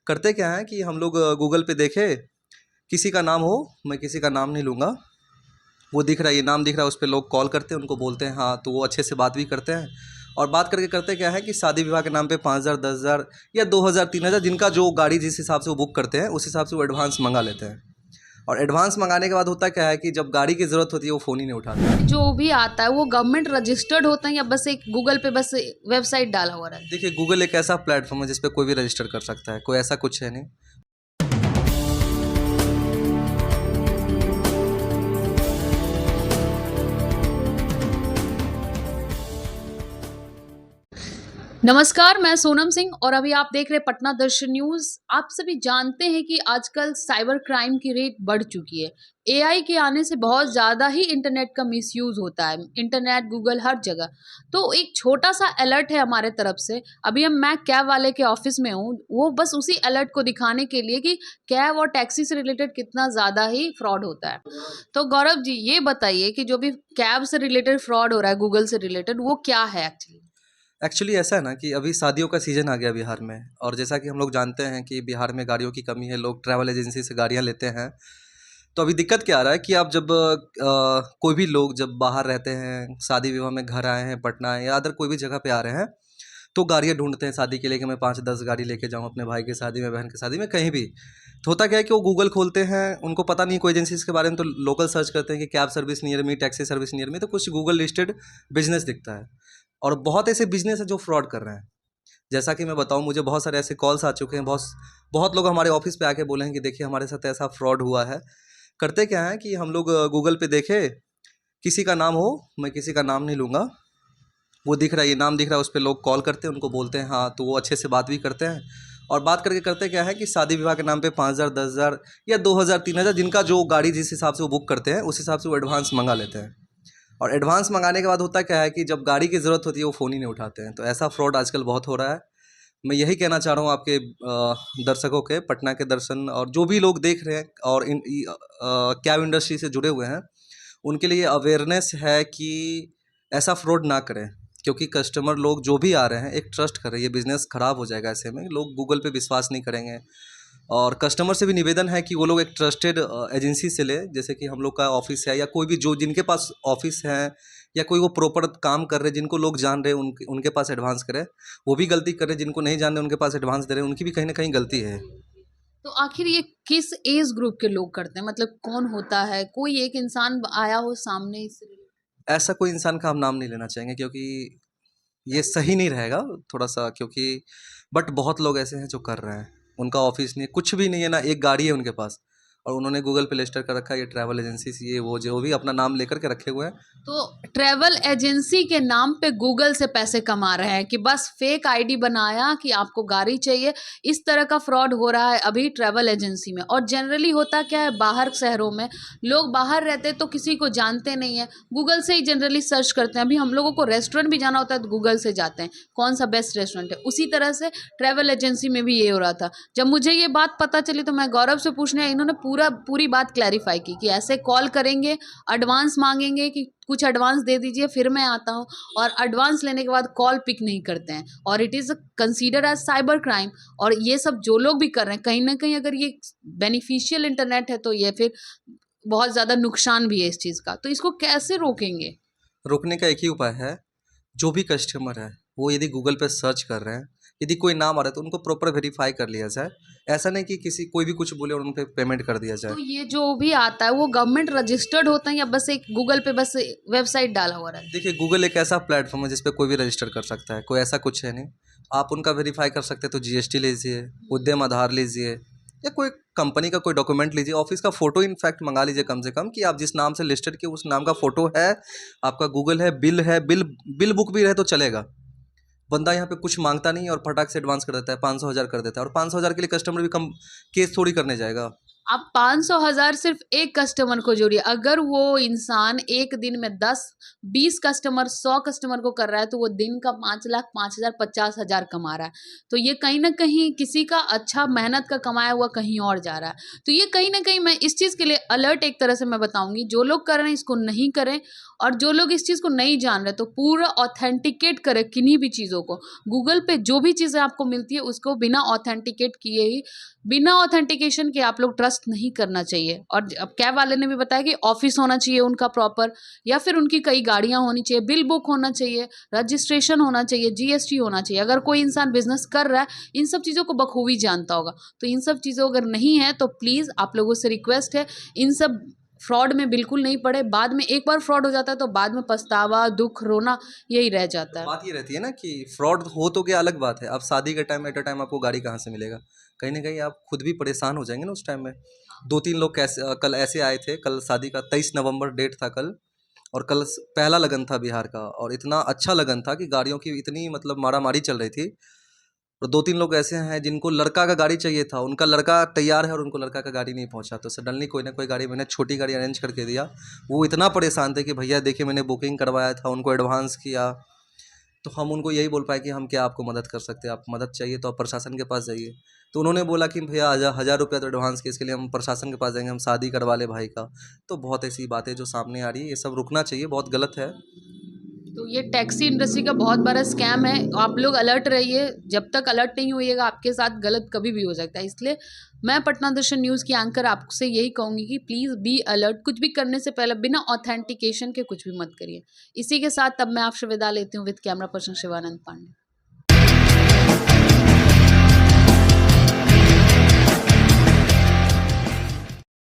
करते क्या है कि हम लोग गूगल पे देखे किसी का नाम हो, मैं किसी का नाम नहीं लूँगा, वो दिख रहा है, ये नाम दिख रहा है, उस पर लोग कॉल करते हैं, उनको बोलते हैं हाँ, तो वो अच्छे से बात भी करते हैं। और बात करके करते क्या है कि शादी विवाह के नाम पे 5,000 10,000 या 2,000 3,000 जिनका जो गाड़ी जिस हिसाब से वो बुक करते हैं उस हिसाब से वो एडवांस मंगा लेते हैं। और एडवांस मंगाने के बाद होता क्या है कि जब गाड़ी की ज़रूरत होती है वो फ़ोन ही नहीं उठाते। जो भी आता है वो गवर्नमेंट रजिस्टर्ड होता है या बस एक गूगल पे बस वेबसाइट डाला हुआ रहता है? देखिए, गूगल एक ऐसा प्लेटफॉर्म है जिस पे कोई भी रजिस्टर कर सकता है, कोई ऐसा कुछ है नहीं। नमस्कार, मैं सोनम सिंह और अभी आप देख रहे हैं पटना दर्शन न्यूज। आप सभी जानते हैं कि आजकल साइबर क्राइम की रेट बढ़ चुकी है। एआई के आने से बहुत ज़्यादा ही इंटरनेट का मिसयूज होता है, इंटरनेट, गूगल, हर जगह। तो एक छोटा सा अलर्ट है हमारे तरफ से। अभी मैं कैब वाले के ऑफिस में हूँ, वो बस उसी अलर्ट को दिखाने के लिए कि कैब और टैक्सी से रिलेटेड कितना ज़्यादा ही फ्रॉड होता है। तो गौरव जी, ये बताइए कि जो भी कैब से रिलेटेड फ्रॉड हो रहा है, गूगल से रिलेटेड, वो क्या है एक्चुअली? एक्चुअली ऐसा है ना कि अभी शादियों का सीज़न आ गया बिहार में, और जैसा कि हम लोग जानते हैं कि बिहार में गाड़ियों की कमी है, लोग ट्रैवल एजेंसी से गाड़ियाँ लेते हैं। तो अभी दिक्कत क्या आ रहा है कि आप जब कोई भी लोग जब बाहर रहते हैं, शादी विवाह में घर आए हैं, पटना आए या अदर कोई भी जगह पे आ रहे हैं, तो गाड़ियाँ ढूंढते हैं शादी के लिए कि मैं 5-10 गाड़ी लेके जाऊँ अपने भाई की शादी में, बहन की शादी में, कहीं भी। तो होता क्या है कि वो गूगल खोलते हैं, उनको पता नहीं कोई एजेंसीज के बारे में, तो लोकल सर्च करते हैं कि cab service near me, taxi service near me, तो कुछ गूगल लिस्टेड बिजनेस दिखता है। और बहुत ऐसे बिजनेस है जो फ्रॉड कर रहे हैं। जैसा कि मैं बताऊं, मुझे बहुत सारे ऐसे कॉल्स आ चुके हैं, बहुत बहुत लोग हमारे ऑफिस पे आके बोले हैं कि देखिए हमारे साथ ऐसा फ्रॉड हुआ है। करते क्या है कि हम लोग गूगल पे देखे किसी का नाम हो, मैं किसी का नाम नहीं लूँगा, वो दिख रहा है, ये नाम दिख रहा है, उस पर लोग कॉल करते हैं, उनको बोलते हैं हाँ, तो वो अच्छे से बात भी करते हैं। और बात करके करते क्या है कि शादी विवाह के नाम पे 5,000 10,000 या 2,000 3,000 जिनका जो गाड़ी जिस हिसाब से वो बुक करते हैं उस हिसाब से वो एडवांस मंगा लेते हैं। और एडवांस मंगाने के बाद होता क्या है कि जब गाड़ी की ज़रूरत होती है वो फ़ोन ही नहीं उठाते हैं। तो ऐसा फ्रॉड आजकल बहुत हो रहा है। मैं यही कहना चाह रहा हूँ आपके दर्शकों के, पटना के दर्शन और जो भी लोग देख रहे हैं और कैब इंडस्ट्री से जुड़े हुए हैं, उनके लिए अवेयरनेस है कि ऐसा फ्रॉड ना करें। क्योंकि कस्टमर लोग जो भी आ रहे हैं एक ट्रस्ट करें, ये बिज़नेस ख़राब हो जाएगा ऐसे में, लोग गूगल पे विश्वास नहीं करेंगे। और कस्टमर से भी निवेदन है कि वो लोग एक ट्रस्टेड एजेंसी से ले, जैसे कि हम लोग का ऑफिस है या कोई भी जो जिनके पास ऑफिस है या कोई वो प्रॉपर काम कर रहे हैं, जिनको लोग जान रहे हैं, उनके पास एडवांस करें। वो भी गलती कर रहे हैं, जिनको नहीं जान रहे उनके पास एडवांस दे रहे हैं, उनकी भी कहीं ना कहीं गलती है। तो आखिर ये किस एज ग्रुप के लोग करते हैं? मतलब कौन होता है? कोई एक इंसान आया हो सामने इससे related? ऐसा कोई इंसान का हम नाम नहीं लेना चाहेंगे क्योंकि ये सही नहीं रहेगा थोड़ा सा, क्योंकि बट बहुत लोग ऐसे हैं जो कर रहे हैं, उनका ऑफिस नहीं है, कुछ भी नहीं है ना, एक गाड़ी है उनके पास, और उन्होंने गूगल पे रजिस्टर कर रखा है ये ट्रैवल एजेंसी से, ये वो जो भी अपना नाम लेकर के रखे हुए हैं। तो ट्रैवल एजेंसी के नाम पे गूगल से पैसे कमा रहे हैं कि बस फेक आईडी बनाया कि आपको गाड़ी चाहिए। इस तरह का फ्रॉड हो रहा है अभी ट्रैवल एजेंसी में। और जनरली होता क्या है, बाहर शहरों में लोग बाहर रहते तो किसी को जानते नहीं है, गूगल से ही जनरली सर्च करते हैं। अभी हम लोगों को रेस्टोरेंट भी जाना होता है तो गूगल से जाते हैं कौन सा बेस्ट रेस्टोरेंट है। उसी तरह से ट्रैवल एजेंसी में भी ये हो रहा था। जब मुझे ये बात पता चली तो मैं गौरव से पूछने, इन्होंने पूरी बात क्लैरिफाई की कि ऐसे कॉल करेंगे, एडवांस मांगेंगे कि कुछ एडवांस दे दीजिए फिर मैं आता हूँ, और एडवांस लेने के बाद कॉल पिक नहीं करते हैं, और it is consider as cyber crime. और ये सब जो लोग भी कर रहे हैं, कहीं ना कहीं अगर ये बेनिफिशियल इंटरनेट है तो ये फिर बहुत ज़्यादा नुकसान भी है इस चीज़ का। तो इसको कैसे रोकेंगे? रोकने का एक ही उपाय है, जो भी कस्टमर है वो यदि गूगल पे सर्च कर रहे हैं, यदि कोई नाम आ रहा है तो उनको प्रॉपर वेरीफाई कर लिया जाए। ऐसा नहीं कि किसी कोई भी कुछ बोले और उन पर पेमेंट कर दिया जाए। तो ये जो भी आता है वो गवर्नमेंट रजिस्टर्ड होता है या बस एक गूगल पे बस वेबसाइट डाला हुआ रहता है? देखिए, गूगल एक ऐसा प्लेटफॉर्म है जिस पे कोई भी रजिस्टर कर सकता है, कोई ऐसा कुछ है नहीं। आप उनका वेरीफाई कर सकते हैं तो जीएसटी लीजिए, उद्यम आधार लीजिए, या कोई कंपनी का कोई डॉक्यूमेंट लीजिए, ऑफिस का फ़ोटो इनफैक्ट मंगा लीजिए कम से कम, कि आप जिस नाम से लिस्टेड किए उस नाम का फ़ोटो है, आपका गूगल है, बिल बिल बुक भी रहे तो चलेगा। बंदा यहाँ पे कुछ मांगता नहीं और फटाक से एडवांस कर देता है, 500 हज़ार कर देता है, और 500 हज़ार के लिए कस्टमर भी कम केस थोड़ी करने जाएगा। आप 500,000 सिर्फ एक कस्टमर को जोड़िए। अगर वो इंसान एक दिन में 10-20 कस्टमर 100 कस्टमर को कर रहा है तो वो दिन का 5 लाख 5,000 50,000 कमा रहा है। तो ये कहीं ना कहीं किसी का अच्छा मेहनत का कमाया हुआ कहीं और जा रहा है। तो ये कहीं ना कहीं मैं इस चीज़ के लिए अलर्ट एक तरह से मैं बताऊंगी, जो लोग कर रहे हैं इसको नहीं करें, और जो लोग इस चीज़ को नहीं जान रहे तो पूरा ऑथेंटिकेट करें किन्हीं भी चीज़ों को। गूगल पे जो भी चीज़ें आपको मिलती है उसको बिना ऑथेंटिकेट किए ही, बिना ऑथेंटिकेशन के आप लोग ट्रस्ट नहीं करना चाहिए। और अब कैब वाले ने भी बताया कि ऑफिस होना चाहिए उनका प्रॉपर, या फिर उनकी कई गाड़ियां होनी चाहिए, बिल बुक होना चाहिए, रजिस्ट्रेशन होना चाहिए, जीएसटी होना चाहिए। अगर कोई इंसान बिजनेस कर रहा है इन सब चीज़ों को बखूबी जानता होगा। तो इन सब चीज़ों अगर नहीं है तो प्लीज़ आप लोगों से रिक्वेस्ट है, इन सब फ्रॉड में बिल्कुल नहीं पड़े। बाद में एक बार फ्रॉड हो जाता है तो बाद में पछतावा, दुख, रोना यही रह जाता है। बात ये रहती है ना कि फ्रॉड हो तो क्या अलग बात है, अब शादी के टाइम एट अ टाइम आपको गाड़ी कहाँ से मिलेगा, कहीं ना कहीं आप खुद भी परेशान हो जाएंगे ना उस टाइम में। दो तीन लोग कैसे कल ऐसे आए थे, कल शादी का 23 नवंबर डेट था कल, और कल पहला लगन था बिहार का, और इतना अच्छा लगन था कि गाड़ियों की इतनी मतलब मारा मारी चल रही थी। और दो तीन लोग ऐसे हैं जिनको लड़का का गाड़ी चाहिए था, उनका लड़का तैयार है और उनको लड़का का गाड़ी नहीं पहुंचा, तो सडनली कोई ना कोई गाड़ी मैंने छोटी गाड़ी अरेंज करके दिया। वो इतना परेशान थे कि भैया देखिए मैंने बुकिंग करवाया था, उनको एडवांस किया। तो हम उनको यही बोल पाए कि हम क्या आपको मदद कर सकते हैं, आप मदद चाहिए तो आप प्रशासन के पास जाइए। तो उन्होंने बोला कि भैया 1,000 रुपया तो एडवांस के, इसके लिए हम प्रशासन के पास जाएंगे, हम शादी करवा ले भाई का। तो बहुत ऐसी बातें जो सामने आ रही है, ये सब रुकना चाहिए, बहुत गलत है। तो ये टैक्सी इंडस्ट्री का बहुत बड़ा स्कैम है। आप लोग अलर्ट रहिए, जब तक अलर्ट नहीं होइएगा आपके साथ गलत कभी भी हो सकता है। इसलिए मैं पटना दर्शन न्यूज़ की एंकर आपसे यही कहूँगी कि प्लीज़ बी अलर्ट, कुछ भी करने से पहले बिना ऑथेंटिकेशन के कुछ भी मत करिए। इसी के साथ तब मैं आपसे विदा लेती हूँ with camera person Shivanand Pandey.